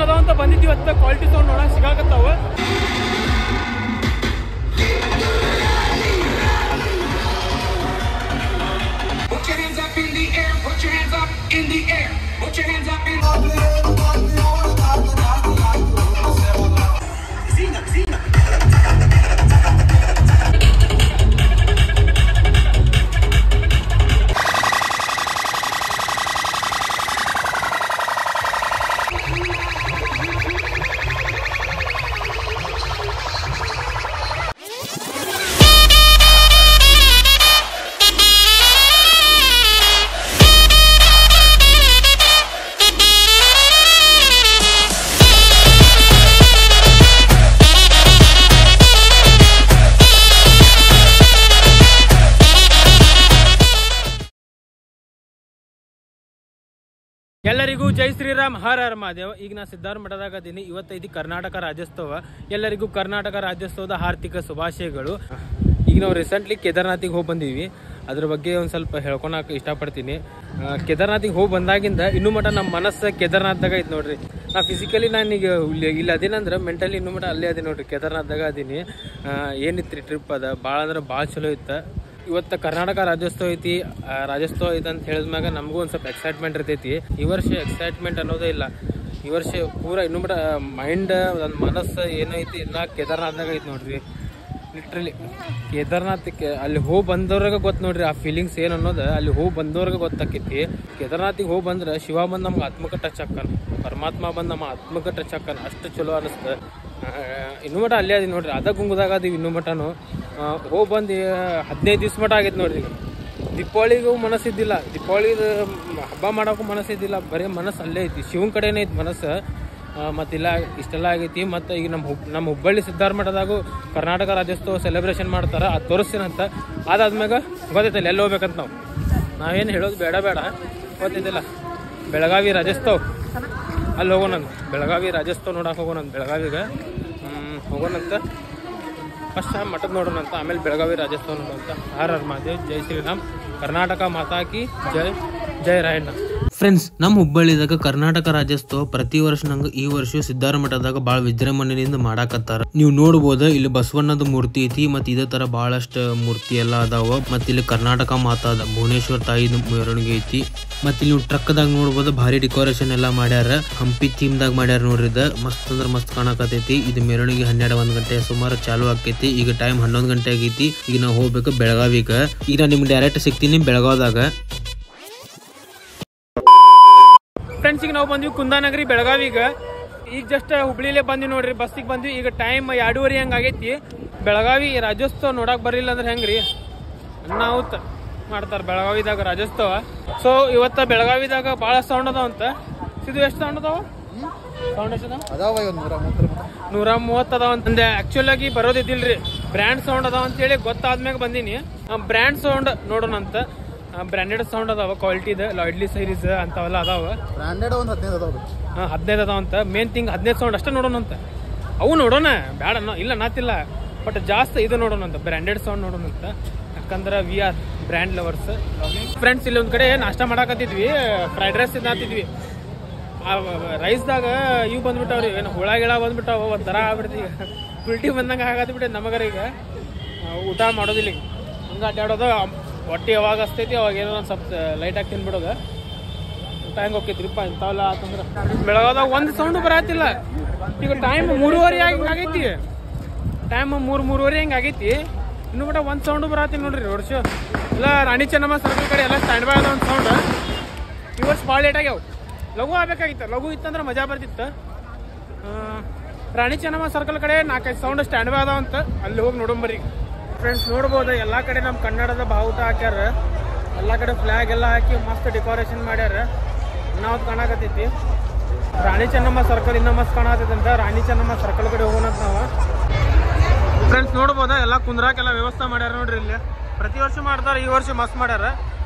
ಅದಾವ ಅಂತ ಬಂದಿದ್ದೀವಿ ಅಂತ ಕ್ವಾಲಿಟಿ ಸೌಂಡ್ ನೋಡಕ್ ಸಿಗಾಕತ್ತಾವ. ಎಲ್ಲರಿಗೂ ಜೈ ಶ್ರೀರಾಮ್, ಹರ ಹರ ಮಹಾದೇವ. ಈಗ ನಾ ಸಿದ್ಧಾರ್ಥ ಮಠದಾಗ ಅದೀನಿ. ಇವತ್ತೈತಿ ಕರ್ನಾಟಕ ರಾಜ್ಯೋತ್ಸವ. ಎಲ್ಲರಿಗೂ ಕರ್ನಾಟಕ ರಾಜ್ಯೋತ್ಸವದ ಹಾರ್ದಿಕ ಶುಭಾಶಯಗಳು. ಈಗ ನಾವು ರೀಸೆಂಟ್ಲಿ ಕೇದಾರ್ನಾಥಿಗೆ ಹೋಗಿ ಬಂದೀವಿ. ಅದ್ರ ಬಗ್ಗೆ ಒಂದು ಸ್ವಲ್ಪ ಹೇಳ್ಕೊಳಕ್ಕೆ ಇಷ್ಟಪಡ್ತೀನಿ. ಕೇದಾರ್ನಾಥಿಗೆ ಹೋಗಿ ಬಂದಾಗಿಂದ ಇನ್ನೂ ಮಟ್ಟ ನಮ್ಮ ಮನಸ್ಸು ಕೇದಾರ್ನಾಥ್ದಾಗ ಐತಿ ನೋಡ್ರಿ. ನಾ ಫಿಸಿಕಲಿ ನಾನೀಗ ಇಲ್ಲಿ ಅದೇನಂದ್ರೆ ಮೆಂಟಲಿ ಇನ್ನೂ ಮಟ್ಟ ಅಲ್ಲೇ ಅದೇ ನೋಡ್ರಿ, ಕೇದಾರ್ನಾಥ್ದಾಗ ಅದೀನಿ. ಏನಿತ್ತು ರೀ ಟ್ರಿಪ್ ಅದ ಭಾಳ ಅಂದ್ರೆ ಭಾಳ ಚಲೋ ಇತ್ತು. ಇವತ್ತು ಕರ್ನಾಟಕ ರಾಜ್ಯೋತ್ಸವ ಐತಿ ಅಂತ ಹೇಳಿದ್ಮ್ಯಾಗ ನಮಗೂ ಒಂದು ಸ್ವಲ್ಪ ಎಕ್ಸೈಟ್ಮೆಂಟ್ ಇರ್ತೈತಿ. ಈ ವರ್ಷ ಎಕ್ಸೈಟ್ಮೆಂಟ್ ಅನ್ನೋದೇ ಇಲ್ಲ. ಈ ವರ್ಷ ಪೂರ ಇನ್ನೂ ಮಟ್ಟ ಮೈಂಡ್ ನನ್ನ ಮನಸ್ಸು ಏನೈತಿ ಇನ್ನ ಕೇದಾರ್ನಾಥ್ದಾಗ ಐತಿ ನೋಡ್ರಿ. ಲಿಟ್ರಲಿ ಕೇದಾರ್ನಾಥಕ್ಕೆ ಅಲ್ಲಿ ಹೋಗಿ ಬಂದವ್ರಿಗೆ ಗೊತ್ತು ನೋಡ್ರಿ ಆ ಫೀಲಿಂಗ್ಸ್ ಏನು ಅನ್ನೋದು. ಅಲ್ಲಿ ಹೋಗಿ ಬಂದವ್ರಿಗೆ ಗೊತ್ತಾಕೈತಿ. ಕೇದಾರ್ನಾಥಿಗೆ ಹೋಗಿ ಬಂದ್ರೆ ಶಿವ ಬಂದು ನಮ್ಗೆ ಆತ್ಮಕ್ಕೆ ಟಚ್ ಹಾಕನ್, ಪರಮಾತ್ಮ ಬಂದು ನಮ್ಮ ಆತ್ಮಕ್ಕೆ ಟಚ್ ಹಾಕನ್. ಅಷ್ಟು ಚಲೋ ಅನಿಸ್ತು. ಇನ್ನೂ ಮಟ್ಟ ಅಲ್ಲೇ ಅದೀವಿ ನೋಡ್ರಿ, ಅದ ಗುಂಗುದಾಗ ಅದೀವಿ ಇನ್ನೂ ಮಟನು. ಹೋಗಿ ಬಂದು 15 ದಿವ್ಸ ಮಟ್ಟ ಆಗೈತೆ ನೋಡ್ರಿ. ಈಗ ದೀಪಾವಳಿಗೂ ಮನಸ್ಸಿದ್ದಿಲ್ಲ, ದೀಪಾವಳಿದು ಹಬ್ಬ ಮಾಡೋಕ್ಕೂ ಮನಸ್ಸಿದ್ದಿಲ್ಲ. ಬರೀ ಮನಸ್ಸು ಅಲ್ಲೇ ಐತಿ, ಶಿವನ ಕಡೆನೇ ಐತಿ ಮನಸ್ಸು. ಮತ್ತಿಲ್ಲ ಇಷ್ಟೆಲ್ಲ ಆಗೈತಿ. ಮತ್ತು ಈಗ ನಮ್ಮ ಹುಬ್ಬಳ್ಳಿ ಸಿದ್ಧಾರ್ಥ ಮಠದಾಗೂ ಕರ್ನಾಟಕ ರಾಜ್ಯೋತ್ಸವ ಸೆಲೆಬ್ರೇಷನ್ ಮಾಡ್ತಾರೆ. ಅದು ತೋರಿಸ್ತೀನಂತ. ಅದಾದ್ಮ್ಯಾಗ ಗೊತ್ತೈತಲ್ಲ ಎಲ್ಲಿ ಹೋಗ್ಬೇಕಂತ. ನಾವೇನು ಹೇಳೋದು ಬೇಡ ಗೊತ್ತೈತಿಲ್ಲ. ಬೆಳಗಾವಿ ರಾಜ್ಯೋತ್ಸವ ಅಲ್ಲಿ ಹೋಗೋಣಂತ. ಬೆಳಗಾವಿ ರಾಜ್ಯೋತ್ಸವ ನೋಡಕ್ಕೆ ಹೋಗೋಣಂತ. ಬೆಳಗಾವಿಗೆ ಹೋಗೋಣಂತ. ಫಸ್ಟ್ ಮಠದ ನೋಡೋಣಂತ, ಆಮೇಲೆ ಬೆಳಗಾವಿ ರಾಜ್ಯೋತ್ಸವ ನೋಡೋಂತ. ಹರ ಹರ ಮಹಾದೇವ್, ಜೈ ಶ್ರೀರಾಮ್, ಕರ್ನಾಟಕ ಮಾತಾ ಕಿ ಜೈ, ಜೈ ರಾಯಣ್ಣ. ಫ್ರೆಂಡ್ಸ್, ನಮ್ಮ ಹುಬ್ಬಳ್ಳಿದಾಗ ಕರ್ನಾಟಕ ರಾಜ್ಯೋತ್ಸವ ಪ್ರತಿ ವರ್ಷ ನಂಗೆ ಈ ವರ್ಷ ಸಿದ್ಧಾರ್ಥ ಮಠದಾಗ ಭಾಳ ವಿಜೃಂಭಣೆಯಿಂದ ಮಾಡಾಕತ್ತಾರ. ನೀವು ನೋಡ್ಬೋದು, ಇಲ್ಲಿ ಬಸವಣ್ಣದ ಮೂರ್ತಿ ಐತಿ. ಮತ್ತು ಇದೇ ತರ ಬಹಳಷ್ಟು ಮೂರ್ತಿ ಎಲ್ಲ ಅದಾವ. ಮತ್ತು ಇಲ್ಲಿ ಕರ್ನಾಟಕ ಮಾತಾದ ಭುವನೇಶ್ವರ ತಾಯಿದ ಮೆರವಣಿಗೆ ಐತಿ. ಮತ್ತು ಇಲ್ಲಿ ನೀವು ಟ್ರಕ್ದಾಗ ನೋಡ್ಬೋದು, ಭಾರಿ ಡೆಕೋರೇಷನ್ ಎಲ್ಲ ಮಾಡ್ಯಾರ. ಹಂಪಿ ಥೀಮ್ದಾಗ ಮಾಡ್ಯಾರ ನೋಡ್ರಿ. ಇದು ಮಸ್ತ್ ಅಂದ್ರೆ ಮಸ್ತ್ ಕಾಣಕತೈತಿ. ಇದು ಮೆರವಣಿಗೆ 12-1 ಗಂಟೆ ಸುಮಾರು ಚಾಲು ಆಕೈತಿ. ಈಗ ಟೈಮ್ 11 ಗಂಟೆ ಆಗೈತಿ. ಈಗ ನಾವು ಹೋಗ್ಬೇಕು ಬೆಳಗಾವಿಗೆ. ಈಗ ನಾನು ನಿಮ್ಗೆ ಡೈರೆಕ್ಟ್ ಸಿಗ್ತೀನಿ ಬೆಳಗಾವ್ದಾಗ. ಫ್ರೆಂಡ್ಸ್, ಈಗ ನಾವು ಬಂದ್ವಿ ಕುಂದಾನಗರಿ ಬೆಳಗಾವಿಗೆ. ಈಗ ಜಸ್ಟ್ ಹುಬ್ಳಿಲೇ ಬಂದ್ವಿ ನೋಡ್ರಿ, ಬಸ್ಸಿಗೆ ಬಂದ್ವಿ. ಈಗ ಟೈಮ್ 2:30 ಹಂಗೆ ಆಗೈತಿ. ಬೆಳಗಾವಿ ರಾಜ್ಯೋತ್ಸವ ನೋಡಕ್ ಬರಲಿಲ್ಲ ಅಂದ್ರೆ ಹೆಂಗ್ರಿ, ಅನ್ನಾಹುತ ಮಾಡ್ತಾರೆ ಬೆಳಗಾವಿದಾಗ ರಾಜ್ಯೋತ್ಸವ. ಸೊ ಇವತ್ತ ಬೆಳಗಾವಿದಾಗ ಭಾಳ ಸೌಂಡ್ ಅದಾವಂತ. ಇದು ಎಷ್ಟು ಸೌಂಡ್ ಅದಾವ? ಸೌಂಡ್ ಎಷ್ಟು ಅದಾವ? 130 ಅದಾವಂತಂದೆ. ಆಕ್ಚುಲ್ ಆಗಿ ಬರೋದಿದ್ದಿಲ್ರಿ, ಬ್ರ್ಯಾಂಡ್ ಸೌಂಡ್ ಅದಾವ ಅಂತೇಳಿ ಗೊತ್ತಾದ್ಮ್ಯಾಗ ಬಂದೀನಿ. ಬ್ರ್ಯಾಂಡ್ ಸೌಂಡ್ ನೋಡೋಣಂತ. ಬ್ರ್ಯಾಂಡೆಡ್ ಸೌಂಡ್ ಅದಾವ, ಕ್ವಾಲಿಟಿದ ಲಾಯ್ಡ್ಲಿ ಸೈರೀಸ್ ಅಂತವೆಲ್ಲ ಅದಾವ. ಬ್ರ್ಯಾಂಡೆಡ್ ಒಂದು 15 ಅದಾವ. 15 ಅದಾವಂತ. ಮೇನ್ ಥಿಂಗ್ 15 ಸೌಂಡ್ ಅಷ್ಟೇ ನೋಡೋಣಂತ. ಅವು ನೋಡೋಣ ಬೇಡ ಇಲ್ಲ ನಾತಿಲ್ಲ, ಬಟ್ ಜಾಸ್ತಿ ಇದು ನೋಡೋಣಂತ, ಬ್ರ್ಯಾಂಡೆಡ್ ಸೌಂಡ್ ನೋಡೋಣಂತ. ಯಾಕಂದ್ರೆ we are brand lovers. Friends, ಇಲ್ಲಿ ಒಂದು ಕಡೆ ನಾಷ್ಟ ಮಾಡಾಕತ್ತಿದ್ವಿ, ಫ್ರೈಡ್ ರೈಸ್ ತಿನ್ನಾತಿದ್ವಿ. ರೈಸ್ದಾಗ ಇವು ಬಂದ್ಬಿಟ್ಟವ್ರಿ, ಏನು ಹುಳ ಗಿಳ ಬಂದ್ಬಿಟ್ಟಾವ. ಒಂಥರ ಆಗ್ಬಿಡ್ತಿ, ಉಲ್ಟಿ ಬಂದಂಗೆ ಆಗತ್ತಿಬಿಟ್ಟೆ ನಮಗರ. ಈಗ ಊಟ ಮಾಡೋದಿಲ್ಲ, ಹಂಗೆ ಅಡ್ಡಾಡೋದು. ಹೊಟ್ಟೆ ಯಾವಾಗ ಹಸ್ತೈತಿ ಅವಾಗ ಏನೋ ಒಂದು ಸ್ವಲ್ಪ ಲೈಟಾಗಿ ತಿನ್ಬಿಡೋದು. ಊಟ ಹೆಂಗೆ ಹೋಗ್ತೈತ್ರಿಪ್ಪ ಇಂಥವೆಲ್ಲ ಆತಂದ್ರೆ. ಬೆಳಗಾದಾಗ ಒಂದು ಸೌಂಡು ಬರತ್ತಿಲ್ಲ. ಈಗ ಟೈಮ್ 3:30 ಆಗೈತಿ. ಟೈಮ್ 3:30 ಹಿಂಗೆ ಆಗೈತಿ. ಇನ್ನೂ ಬಿಟ್ಟ ಒಂದು ಸೌಂಡು ಬರತ್ತೀನಿ ನೋಡ್ರಿ. ರೋಡ್ ಶೋ ಎಲ್ಲ ರಾಣಿ ಚೆನ್ನಮ್ಮ ಸರ್ಕಲ್ ಕಡೆ ಎಲ್ಲ ಸ್ಟ್ಯಾಂಡ್ ಬೈ ಅದ ಒಂದು ಸೌಂಡ್. ಈ ವರ್ಷ ಭಾಳ ಲೇಟ್ ಆಗ್ಯಾವ. ಲಘು ಆಗ್ಬೇಕಾಗಿತ್ತು, ಲಘು ಇತ್ತಂದ್ರೆ ಮಜಾ ಬರ್ತಿತ್ತು. ರಾಣಿ ಚೆನ್ನಮ್ಮ ಸರ್ಕಲ್ ಕಡೆ 4-5 ಸೌಂಡ್ ಸ್ಟ್ಯಾಂಡ್ ಬೈ ಅದಾವಂತ, ಅಲ್ಲಿ ಹೋಗಿ ನೋಡೋಂಬರಿ. ಫ್ರೆಂಡ್ಸ್, ನೋಡ್ಬೋದು ಎಲ್ಲ ಕಡೆ ನಮ್ಮ ಕನ್ನಡದ ಬಾವುಟ ಹಾಕ್ಯಾರ. ಎಲ್ಲ ಕಡೆ ಫ್ಲಾಗ್ ಎಲ್ಲ ಹಾಕಿ ಮಸ್ತ್ ಡೆಕೋರೇಷನ್ ಮಾಡ್ಯಾರ. ನಾವು ಕಾಣಕತ್ತೈತಿ. ರಾಣಿ ಚೆನ್ನಮ್ಮ ಸರ್ಕಲ್ ಇನ್ನೂ ಮಸ್ತ್ ಕಾಣತೈತಿ ಅಂತ. ರಾಣಿ ಚೆನ್ನಮ್ಮ ಸರ್ಕಲ್ ಕಡೆ ಹೋಗೋಣಂತ ನಾವು. ಫ್ರೆಂಡ್ಸ್, ನೋಡ್ಬೋದ ಎಲ್ಲ ಕುಂದ್ರಾಕೆಲ್ಲ ವ್ಯವಸ್ಥೆ ಮಾಡ್ಯಾರ ನೋಡ್ರಿ. ಇಲ್ಲಿ ಪ್ರತಿ ವರ್ಷ ಮಾಡ್ತಾರೆ, ಈ ವರ್ಷ ಮಸ್ತ್ ಮಾಡ್ಯಾರ.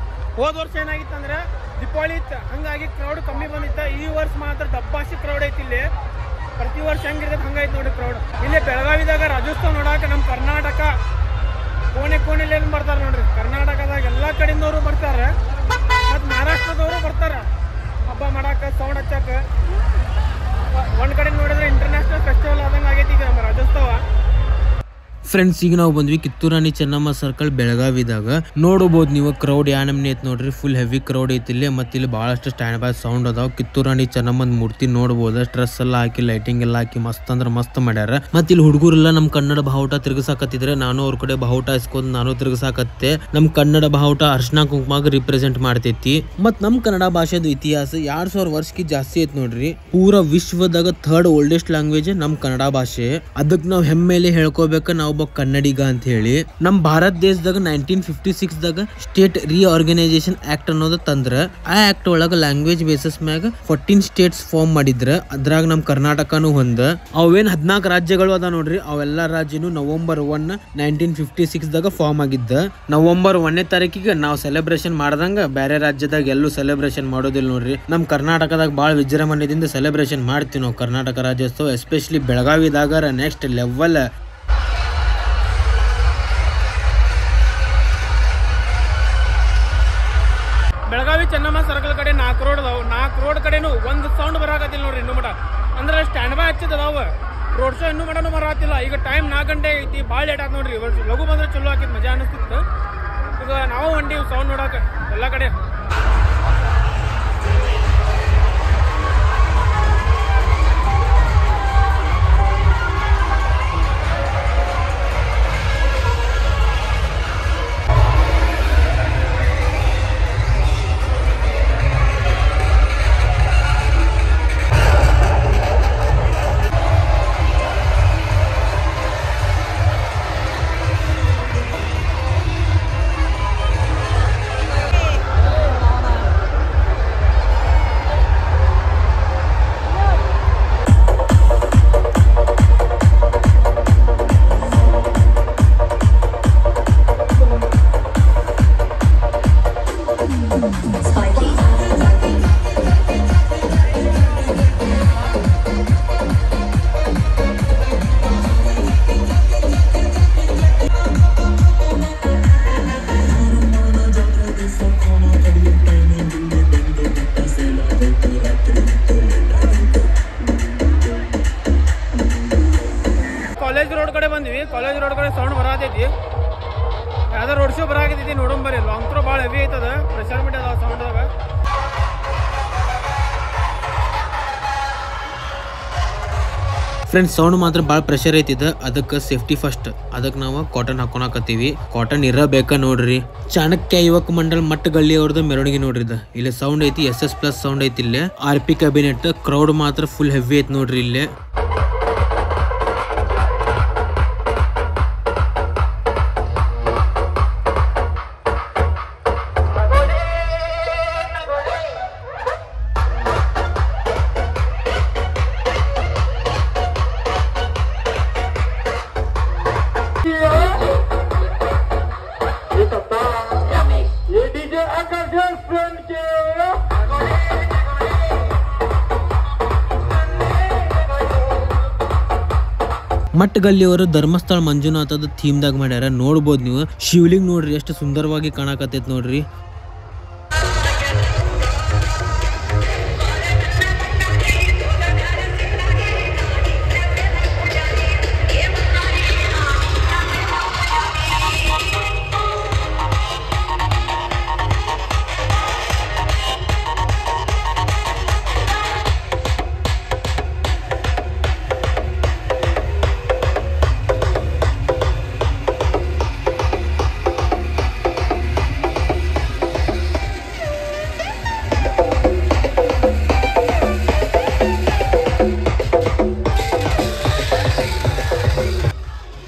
ಹೋದ ವರ್ಷ ಏನಾಗಿತ್ತಂದ್ರೆ ದೀಪಾವಳಿ ಇತ್ತು, ಹಂಗಾಗಿ ಕ್ರೌಡ್ ಕಮ್ಮಿ ಬಂದಿತ್ತು. ಈ ವರ್ಷ ಮಾತ್ರ ದಬ್ಬಾಸಿ ಕ್ರೌಡ್ ಐತಿ ಇಲ್ಲಿ. ಪ್ರತಿ ವರ್ಷ ಹೆಂಗಿರ್ತೈತೆ ಹಂಗೈತಿ ನೋಡಿ ಕ್ರೌಡ್. ಇಲ್ಲಿ ಬೆಳಗಾವಿದಾಗ ರಾಜ್ಯೋತ್ಸವ ನೋಡಕ್ಕೆ ನಮ್ಮ ಕರ್ನಾಟಕ ಕೋಣೆಯಲ್ಲಿ ಏನು ಬರ್ತಾರೆ ನೋಡ್ರಿ. ಕರ್ನಾಟಕದಾಗ ಎಲ್ಲ ಕಡೆಯಿಂದವರು ಬರ್ತಾರೆ, ಮತ್ತು ಮಹಾರಾಷ್ಟ್ರದವರು ಬರ್ತಾರೆ ಹಬ್ಬ ಮಾಡಕ್ಕೆ, ಸೌಂಡ್ ಹಚ್ಚಕ್ಕೆ. ಒಂದ್ ಕಡೆ ನೋಡಿದ್ರೆ ಇಂಟರ್ನ್ಯಾಷನಲ್ ಫೆಸ್ಟಿವಲ್ ಆದಂಗೆ ಆಗೈತಿ ಈಗ ನಮ್ಮ ರಾಜ್ಯೋತ್ಸವ. ಫ್ರೆಂಡ್ಸ್, ಈಗ ನಾವು ಬಂದ್ವಿ ಕಿತ್ತೂರಾಣಿ ಚೆನ್ನಮ್ಮ ಸರ್ಕಲ್ ಬೆಳಗಾವಿದಾಗ. ನೋಡಬಹುದು ನೀವು ಕ್ರೌಡ್ ಯಾ ನಮ್ನಿ ಐತಿ ನೋಡ್ರಿ, ಫುಲ್ ಹೆವಿ ಕ್ರೌಡ್ ಐತಿ ಇಲ್ಲಿ. ಮತ್ತೆ ಇಲ್ಲಿ ಬಹಳಷ್ಟು ಸ್ಟ್ಯಾಂಡ್ ಬೈ ಸೌಂಡ್ ಅದಾವ. ಕಿತ್ತೂರಾಣಿ ಚೆನ್ನಮ್ಮನ ಮೂರ್ತಿ ನೋಡಬಹುದು, ಸ್ಟ್ರೆಸ್ ಎಲ್ಲ ಹಾಕಿ ಲೈಟಿಂಗ್ ಎಲ್ಲ ಹಾಕಿ ಮಸ್ತ್ ಅಂದ್ರೆ ಮಸ್ತ್ ಮಾಡ್ಯಾರ. ಮತ್ತೆ ಇಲ್ಲಿ ಹುಡುಗರೆಲ್ಲ ನಮ್ ಕನ್ನಡ ಬಾವುಟ ತಿರುಗಿಸಾಕತ್ತಿದ್ರೆ ನಾನು ಅವ್ರ ಕಡೆ ಬಾವುಟ ಇಸ್ಕೊಂಡ್ ನಾನು ತಿರುಗಿಸಾಕತ್ತೆ. ನಮ್ ಕನ್ನಡ ಬಾವುಟ ಅರ್ಶನಾ ಕುಂಕುಮಾಗ ರಿಪ್ರೆಸೆಂಟ್ ಮಾಡ್ತೈತಿ. ಮತ್ ನಮ್ ಕನ್ನಡ ಭಾಷೆದು ಇತಿಹಾಸ 2000 ವರ್ಷಕ್ಕೆ ಜಾಸ್ತಿ ಐತಿ ನೋಡ್ರಿ. ಪೂರಾ ವಿಶ್ವದಾಗ 3rd ಓಲ್ಡೆಸ್ಟ್ ಲ್ಯಾಂಗ್ವೇಜ್ ನಮ್ ಕನ್ನಡ ಭಾಷೆ. ಅದಕ್ ನಾವ್ ಹೆಮ್ಮೆಲೆ ಹೇಳ್ಕೋಬೇಕ ನಾವು ಕನ್ನಡಿಗ ಅಂತ ಹೇಳಿ. ನಮ್ ಭಾರತ ದೇಶದಾಗ 1956 ದಾಗ ಸ್ಟೇಟ್ ರಿಆರ್ಗನೈಸೇಷನ್ ಆಕ್ಟ್ ಅನ್ನೋದು ತಂದ್ರ. ಆ ಆಕ್ಟ್ ಒಳಗ ಲ್ಯಾಂಗ್ವೇಜ್ ಬೇಸಿಸ್ ಮ್ಯಾಗ 14 ಸ್ಟೇಟ್ಸ್ ಫಾರ್ಮ್ ಮಾಡಿದ್ರ. ಅದ್ರಾಗ ನಮ್ ಕರ್ನಾಟಕನು ಒಂದ. ಅವೇನ್ 14 ರಾಜ್ಯಗಳು ಅದ ನೋಡ್ರಿ, ಅವೆಲ್ಲಾ ರಾಜ್ಯನು ನವೆಂಬರ್ 1 1956 ದಾಗ ಫಾರ್ಮ್ ಆಗಿದ್ದ. ನವೆಂಬರ್ 1ನೇ ತಾರೀಕಿಗೆ ನಾವು ಸೆಲೆಬ್ರೇಷನ್ ಮಾಡ್ದಂಗ ಬೇರೆ ರಾಜ್ಯದಾಗ ಎಲ್ಲೂ ಸೆಲೆಬ್ರೇಷನ್ ಮಾಡೋದಿಲ್ಲ ನೋಡ್ರಿ. ನಮ್ ಕರ್ನಾಟಕದಾಗ ಬಾಳ ವಿಜೃಂಭಣೆಯಿಂದ ಸೆಲೆಬ್ರೇಷನ್ ಮಾಡ್ತೀವಿ ನಾವು ಕರ್ನಾಟಕ ರಾಜ್ಯೋತ್ಸವ. ಎಸ್ಪೆಷಲಿ ಬೆಳಗಾವಿದಾಗ next level. Belagavi Chennamma circle ಕಡೆ 4 ರೋಡ್ ಅದಾವ. 4 ರೋಡ್ ಕಡೆನು ಒಂದು ಸೌಂಡ್ ಬರಾಕತ್ತಿಲ್ಲ ನೋಡ್ರಿ ಇನ್ನೂ ಮಟ. ಅಂದ್ರೆ ಸ್ಟ್ಯಾಂಡ್ ಬೈ ಹಚ್ಚಿದ ಅದಾವ. ರೋಡ್ ಶೋ ಇನ್ನೂ ಮಟನು ಬರಾತಿಲ್ಲ. ಈಗ ಟೈಮ್ 4 ಗಂಟೆ ಐತಿ, ಭಾಳ ಲೇಟ್ ಆಗಿ ನೋಡ್ರಿ. ಲಘು ಬಂದ್ರೆ ಚಲೋ ಆಕಿತ್, ಮಜಾ ಅನಿಸ್ತಿತ್ತು. ಈಗ ನಾವು ಹೊಂಟಿವಿ ಸೌಂಡ್ ನೋಡಾಕ ಎಲ್ಲ ಕಡೆ. ಕಾಲೇಜ್ ರೋಡ್ ಕಡೆ ಬಂದ್ವಿ. ಕಾಲೇಜ್ ರೋಡ್ ಕಡೆ ಸೌಂಡ್ ಬರಾತೈತಿ. ಯಾವ್ದೋ ರೋಡ್ ಶೋ ಬರಾಕತೈತಿ, ನೋಡೋಣ ಬರ್ರಿ. ಲಾಂಗ್ ಥ್ರೋ ಭಾಳ ಹೆವಿ ಐತದ, ಪ್ರೆಷರ್ ಮೀಟ್ ಅದಾವ ಸೌಂಡ್ದಾಗ. ಫ್ರೆಂಡ್ಸ್, ಸೌಂಡ್ ಮಾತ್ರ ಭಾಳ ಪ್ರೆಷರ್ ಐತಿದ. ಅದಕ್ಕೆ ಸೇಫ್ಟಿ ಫಸ್ಟ್. ಅದಕ್ಕೆ ನಾವು ಕಾಟನ್ ಹಾಕೊಳಕತ್ತೀವಿ. ಕಾಟನ್ ಇರಬೇಕ ನೋಡ್ರಿ. ಚಾಣಕ್ಯ ಯುವಕ ಮಂಡಲ್ ಮಟ್ಟಗಳ್ಳಿ ಅವ್ರದ್ದು ಮೆರವಣಿಗೆ ನೋಡ್ರಿ. ಇಲ್ಲಿ ಸೌಂಡ್ ಐತಿ, SS+ ಸೌಂಡ್ ಐತಿ. ಇಲ್ಲೇ RP ಕ್ಯಾಬಿನೆಟ್. ಕ್ರೌಡ್ ಮಾತ್ರ ಫುಲ್ ಹೆವಿ ಐತಿ ನೋಡ್ರಿ ಇಲ್ಲೇ. ಮಟ್ಟಗಲ್ಲಿ ಅವರು ಧರ್ಮಸ್ಥಳ ಮಂಜುನಾಥದ ಥೀಮ್ದಾಗ ಮಾಡ್ಯಾರ. ನೋಡ್ಬೋದು ನೀವು. ಶಿವಲಿಂಗ್ ನೋಡ್ರಿ ಎಷ್ಟು ಸುಂದರವಾಗಿ ಕಾಣಕತ್ತೈತಿ ನೋಡ್ರಿ.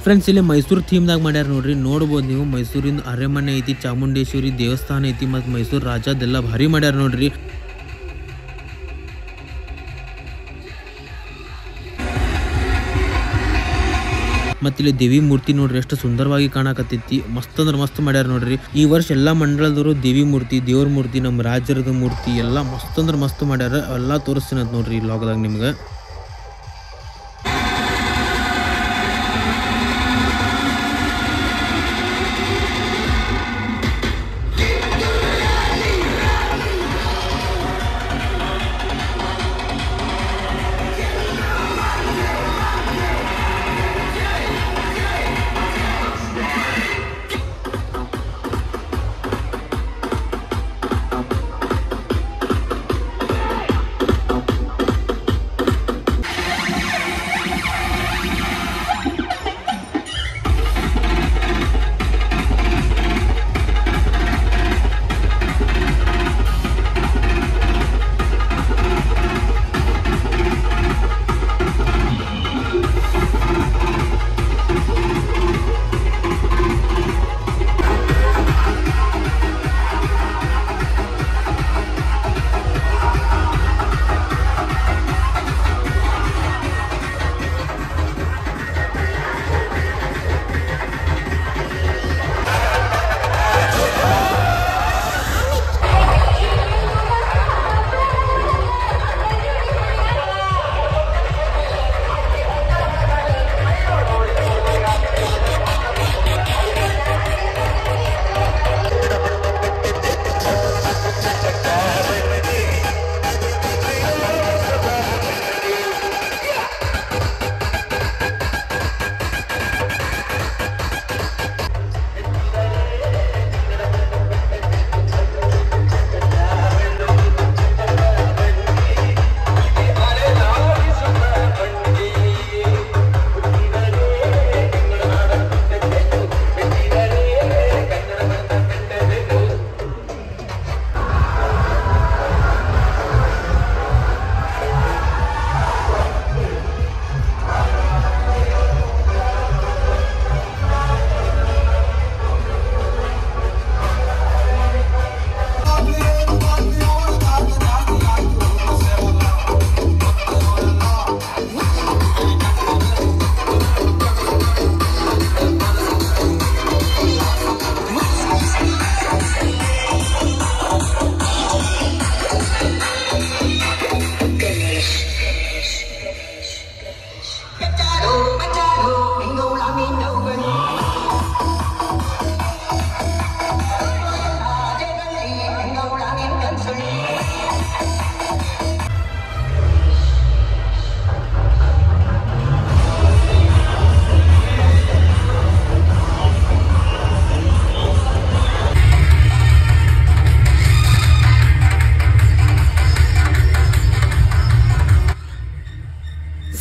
ಫ್ರೆಂಡ್ಸ್, ಇಲ್ಲಿ ಮೈಸೂರು ಥೀಮ್ದಾಗ ಮಾಡ್ಯಾರ ನೋಡ್ರಿ. ನೋಡ್ಬೋದು ನೀವು. ಮೈಸೂರಿನ ಅರಮನೆ ಐತಿ, ಚಾಮುಂಡೇಶ್ವರಿ ದೇವಸ್ಥಾನ ಐತಿ, ಮತ್ತು ಮೈಸೂರು ರಾಜದೆಲ್ಲ ಭಾರಿ ಮಾಡ್ಯಾರ ನೋಡ್ರಿ. ಮತ್ತು ಇಲ್ಲಿ ದೇವಿ ಮೂರ್ತಿ ನೋಡ್ರಿ ಎಷ್ಟು ಸುಂದರವಾಗಿ ಕಾಣಕತ್ತೈತಿ. ಮಸ್ತ್ ಅಂದ್ರೆ ಮಸ್ತ್ ಮಾಡ್ಯಾರ ನೋಡ್ರಿ. ಈ ವರ್ಷ ಎಲ್ಲಾ ಮಂಡಳದವರು ದೇವಿ ಮೂರ್ತಿ, ದೇವ್ರ ಮೂರ್ತಿ, ನಮ್ಮ ರಾಜ್ಯದ ಮೂರ್ತಿ ಎಲ್ಲ ಮಸ್ತ್ ಅಂದ್ರೆ ಮಸ್ತ್ ಮಾಡ್ಯಾರ. ಎಲ್ಲ ತೋರಿಸ್ತೀನಿ ನೋಡ್ರಿ ಈ ಲಾಗ್ದಾಗ ನಿಮ್ಗೆ.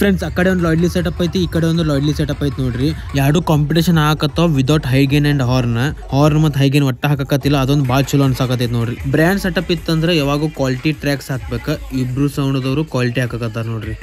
ಫ್ರೆಂಡ್ಸ್, ಆ ಕಡೆ ಒಂದು ಲಾಯ್ಡ್ಲಿ ಸೆಟಪ್ ಐತಿ, ಈ ಕಡೆ ಒಂದು ಲಾಯ್ಡ್ಲಿ ಸೆಟಪ್ ಐತಿ ನೋಡ್ರಿ. ಎರಡು ಕಾಂಪಿಟೇಷನ್ ಹಾಕತ್ತಾವ ವಿದೌಟ್ ಹೈಗೇನ್ ಅಂಡ್ ಹಾರ್ನ್ ಮತ್ತು ಹೈಗೇನ್ ಒಟ್ಟ ಹಾಕಕತ್ತಿಲ್ಲ. ಅದೊಂದು ಭಾಳ ಚಲೋ ಅನ್ಸಾಕತ್ತೈತಿ ನೋಡ್ರಿ. ಬ್ರ್ಯಾಂಡ್ ಸೆಟಪ್ ಇತ್ತಂದ್ರೆ ಯಾವಾಗೂ ಕ್ವಾಲಿಟಿ ಟ್ರ್ಯಾಕ್ಸ್ ಹಾಕ್ಬೇಕ. ಇಬ್ರು ಸೌಂಡ್ದವರು ಕ್ವಾಲಿಟಿ ಹಾಕಕತ್ತಾರ ನೋಡ್ರಿ.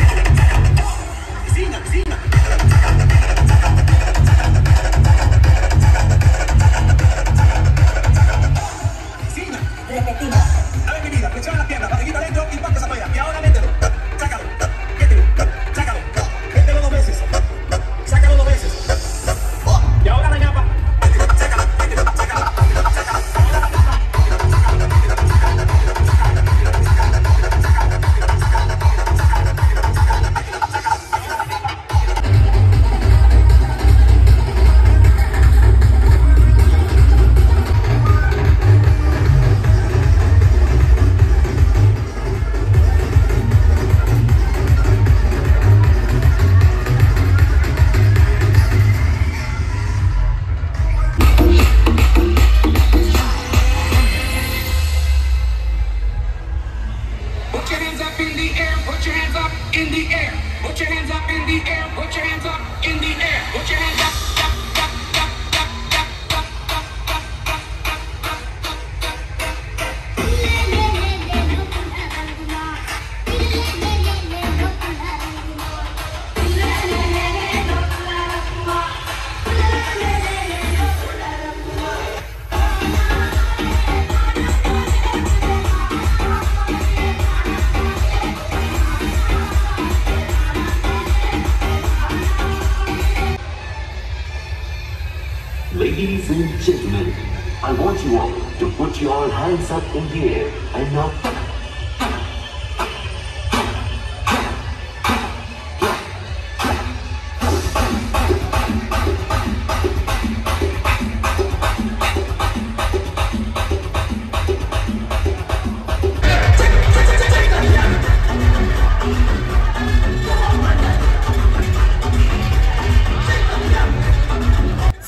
Ladies and gentlemen, I want you all to put your hands up in the air and now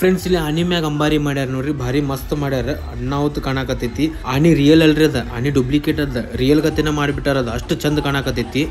friends, ಇಲ್ಲಿ ಆನಿ ಮ್ಯಾಗ ಅಂಬಾರಿ ಮಾಡ್ಯಾರ ನೋಡ್ರಿ. ಭಾರಿ ಮಸ್ತ್ ಮಾಡ್ಯಾರ. ಅಣ್ಣಾವತ್ ಕಾಣಕತ್ತೈತಿ. ಆನಿ ರಿಯಲ್ ಅಲ್ರಿ ಅದ, ಆನಿ ಡೂಪ್ಲಿಕೇಟ್ ಅದ. ರಿಯಲ್ ಗತಿನ ಮಾಡಿಬಿಟ್ಟಾರ. ಅದ ಅಷ್ಟು ಚಂದ ಕಾಣಕತ್ತೈತಿ.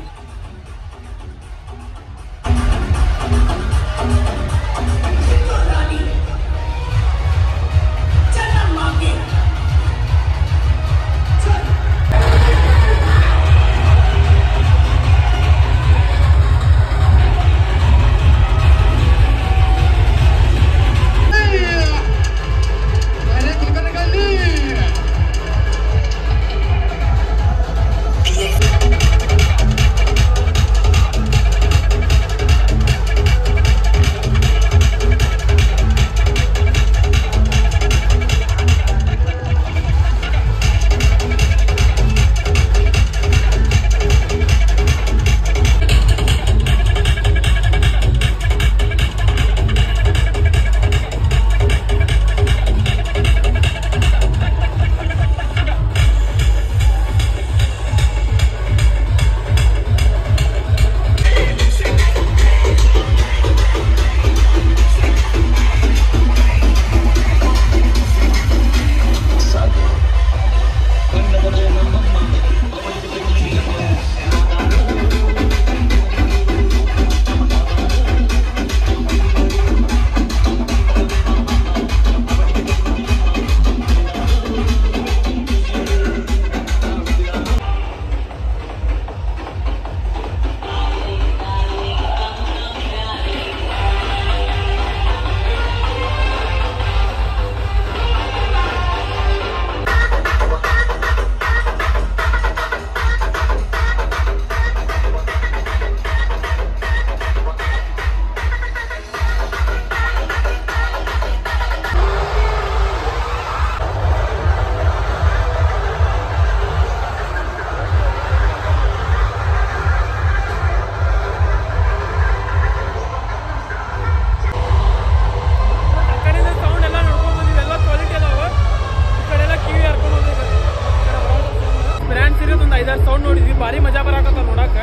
ಸೌಂಡ್ ನೋಡಿದ್ವಿ, ಭಾರಿ ಮಜಾ ಬರಾಕತ್ತ ನೋಡಾಕ.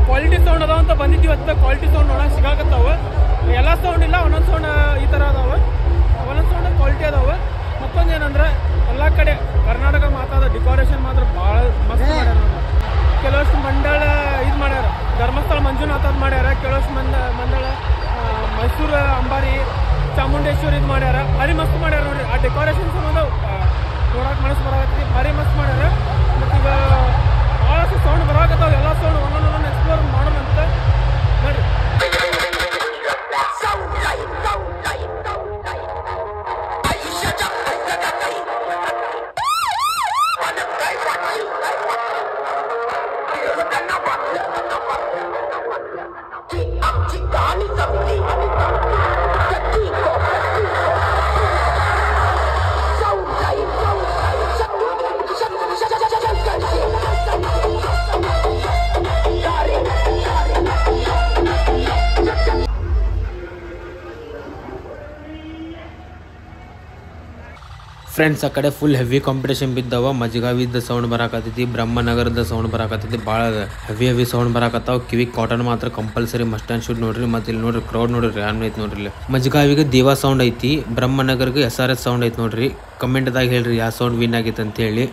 ಕ್ವಾಲಿಟಿ ಸೌಂಡ್ ಅದಾವ ಅಂತ ಬಂದಿದ್ವಿ. ಅಂತ ಕ್ವಾಲಿಟಿ ಸೌಂಡ್ ನೋಡಕ್ ಸಿಗಾಕತ್ತಾವ. ಎಲ್ಲ ಸೌಂಡ್ ಇಲ್ಲ, ಒಂದೊಂದು ಸೌಂಡ್ ಈ ತರ ಅದಾವ, ಒಂದೊಂದು ಸೌಂಡ್ ಕ್ವಾಲಿಟಿ ಅದಾವ. ಮತ್ತೊಂದು ಏನಂದ್ರೆ ಎಲ್ಲ ಕಡೆ ಕರ್ನಾಟಕ ಮಾತಾದ ಡೆಕೋರೇಷನ್ ಮಾತ್ರ ಭಾಳ ಮಸ್ತ್ ಮಾಡ್ಯಾರ. ಕೆಲವಷ್ಟು ಮಂಡಳ ಇದು ಮಾಡ್ಯಾರ, ಧರ್ಮಸ್ಥಳ ಮಂಜು ಮಂಜುನಾಥದ್ ಮಾಡ್ಯಾರ, ಕೆಳಸ್ ಮಂದಳ, ಮೈಸೂರು ಅಂಬಾರಿ, ಚಾಮುಂಡೇಶ್ವರಿ ಇದು ಮಾಡ್ಯಾರ. ಭಾರಿ ಮಸ್ತ್ ಮಾಡ್ಯಾರ ನೋಡ್ರಿ. ಆ ಡೆಕೋರೇಷನ್ ಸಂಬಂಧ ನೋಡಕ್ ಮನಸ್ಸು ಬರಾಕತ್ತಿ, ಭಾರಿ ಮಸ್ತ್ ಮಾಡ್ಯಾರ. ಮತ್ತು ಈಗ ಭಾಳಷ್ಟು ಸೌಂಡ್ ಬರಾಕತ್ತಾವ. ಎಲ್ಲ ಸೌಂಡ್ ಒಂದೊಂದೊಂದು ಎಕ್ಸ್ಪ್ಲೋರ್ ಮಾಡೋಣ ಅಂತ ನೋಡ್ರಿ. ಫ್ರೆಂಡ್ಸ್, ಆ ಕಡೆ ಫುಲ್ ಹೆವಿ ಕಾಂಪಿಟೇಷನ್ ಬಿದ್ದಾವ. ಮಜ್ಗಾವಿದ ಸೌಂಡ್ ಬರಾಕತ್ತೈತಿ, ಬ್ರಹ್ಮನಗರದ ಸೌಂಡ್ ಬರಾಕತ್ತೈತಿ. ಭಾಳ ಹೆವಿ ಸೌಂಡ್ ಬರಾಕತ್ತಾವ. ಕಿವಿ ಕಾಟನ್ ಮಾತ್ರ ಕಂಪಲ್ಸರಿ ಮಸ್ಟ್ ಆ್ಯಂಡ್ ಶುಡ್ ನೋಡ್ರಿ. ಮತ್ತೆ ಇಲ್ಲಿ ನೋಡ್ರಿ ಕ್ರೌಡ್ ನೋಡ್ರಿ ಯಾನ್ ಐತಿ ನೋಡ್ರಿ. ಇಲ್ಲಿ ಮಜ್ಗಾವಿಗೆ ದೇವಾ ಸೌಂಡ್ ಐತಿ, ಬ್ರಹ್ಮನಗರ್ಗೆ SRS ಸೌಂಡ್ ಐತಿ ನೋಡ್ರಿ. ಕಮೆಂಟ್ದಾಗ ಹೇಳ್ರಿ ಯಾವ ಸೌಂಡ್ ವಿನ್ ಆಗೈತೆ ಅಂತ ಹೇಳಿ.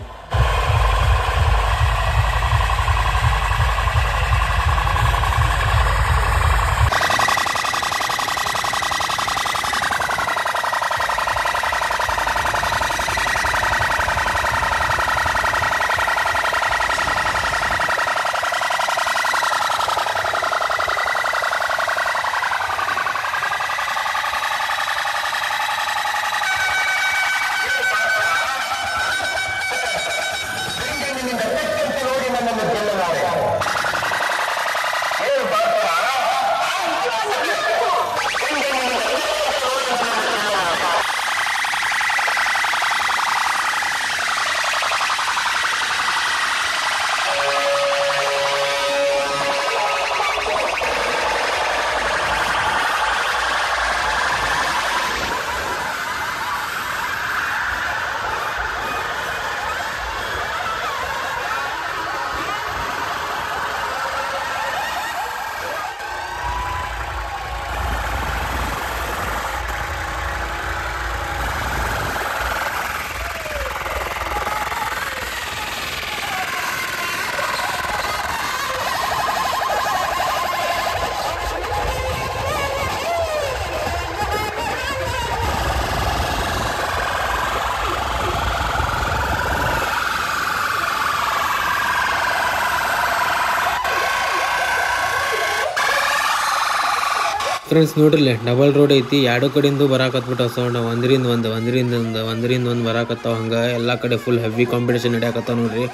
ಫ್ರೆಂಡ್ಸ್ ನೋಡ್ರಿ, ಡಬಲ್ ರೋಡ್ ಐತಿ. ಎರಡು ಕಡೆಯಿಂದ ಬರಾಕತ್ಬಿಟ್ಟ ಸೌಂಡ್. ಒಂದರಿಂದ ಒಂದು ಬರಾಕತ್ತಾವ. ಹಂಗ ಎಲ್ಲಾ ಕಡೆ ಫುಲ್ ಹೆವಿ ಕಾಂಪಿಟೇಷನ್ ನಡೆಯಕತ್ತಾವ ನೋಡ್ರಿ.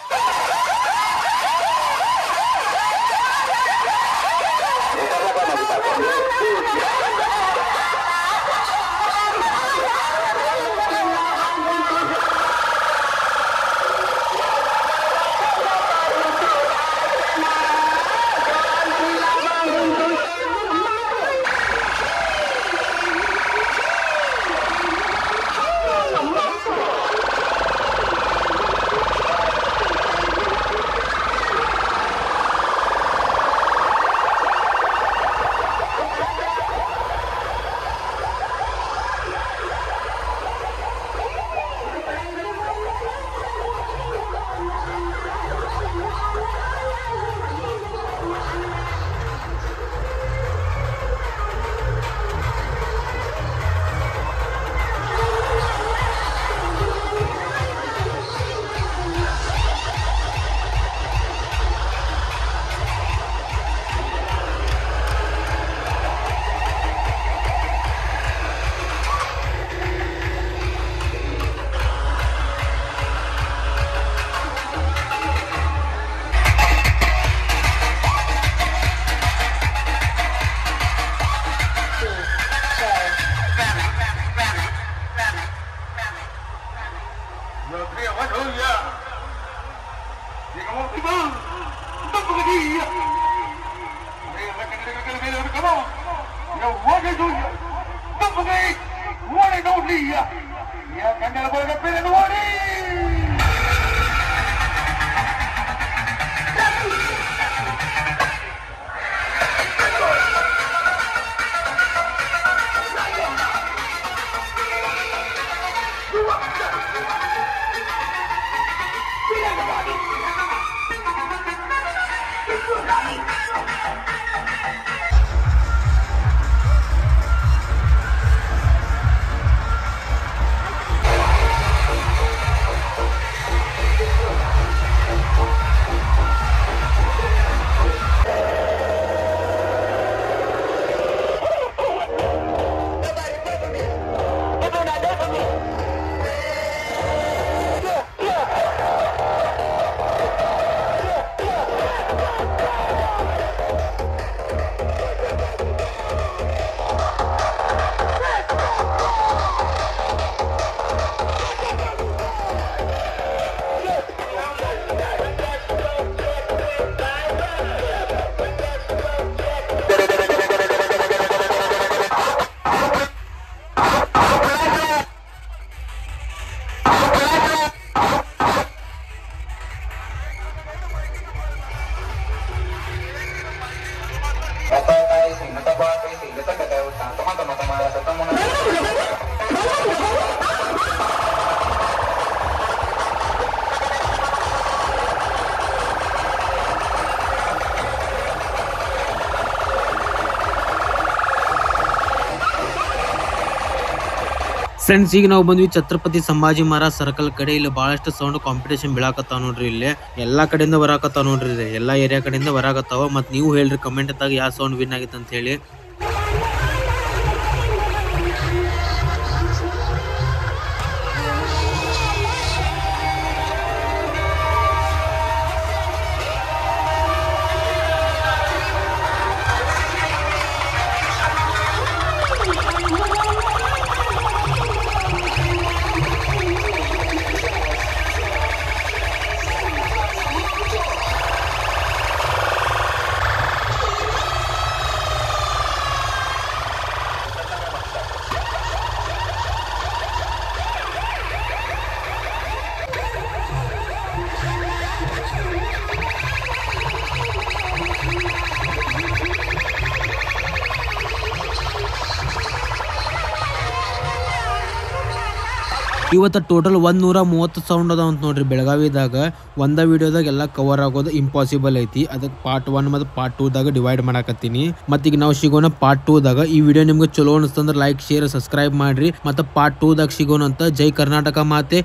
ಫ್ರೆಂಡ್ಸ್, ಈಗ ನಾವು ಬಂದ್ವಿ ಛತ್ರಪತಿ ಸಂಭಾಜಿ ಮಹಾರಾಜ್ ಸರ್ಕಲ್ ಕಡೆ. ಇಲ್ಲಿ ಬಹಳಷ್ಟು ಸೌಂಡ್ ಕಾಂಪಿಟೇಷನ್ ಬೀಳಾಕತ್ತಾವ ನೋಡ್ರಿ. ಇಲ್ಲಿ ಎಲ್ಲಾ ಕಡೆಯಿಂದ ಬರಾಕತ್ತಾವ ನೋಡ್ರಿ. ಇಲ್ಲಿ ಎಲ್ಲಾ ಏರಿಯಾ ಕಡೆಯಿಂದ ಬರಾಕತ್ತಾವ. ಮತ್ ನೀವು ಹೇಳ್ರಿ ಕಮೆಂಟ್ ದಾಗ ಯಾವ ಸೌಂಡ್ ವಿನ್ ಆಗಿತ್ತು ಅಂತ ಹೇಳಿ. ಇವತ್ತು ಟೋಟಲ್ 130 ಸೌಂಡ್ ಅದಾವ ಅಂತ ನೋಡ್ರಿ ಬೆಳಗಾವಿದಾಗ. ಒಂದ ವಿಡಿಯೋದಾಗ ಎಲ್ಲ ಕವರ್ ಆಗೋದು ಇಂಪಾಸಿಬಲ್ ಐತಿ. ಅದಕ್ಕೆ ಪಾರ್ಟ್ 1 ಮತ್ತು ಪಾರ್ಟ್ 2 ದಾಗ ಡಿವೈಡ್ ಮಾಡಾಕತ್ತೀನಿ. ಮತ್ತ ಈಗ ನಾವು ಸಿಗೋಣ ಪಾರ್ಟ್ 2 ದಾಗ. ಈ ವಿಡಿಯೋ ನಿಮ್ಗೆ ಚಲೋ ಅನಿಸ್ತಂದ್ರೆ ಲೈಕ್, ಶೇರ್, ಸಬ್ಸ್ಕ್ರೈಬ್ ಮಾಡ್ರಿ. ಮತ್ತೆ ಪಾರ್ಟ್ 2 ದಾಗ ಸಿಗೋಣ ಅಂತ. ಜೈ ಕರ್ನಾಟಕ ಮಾತೆ.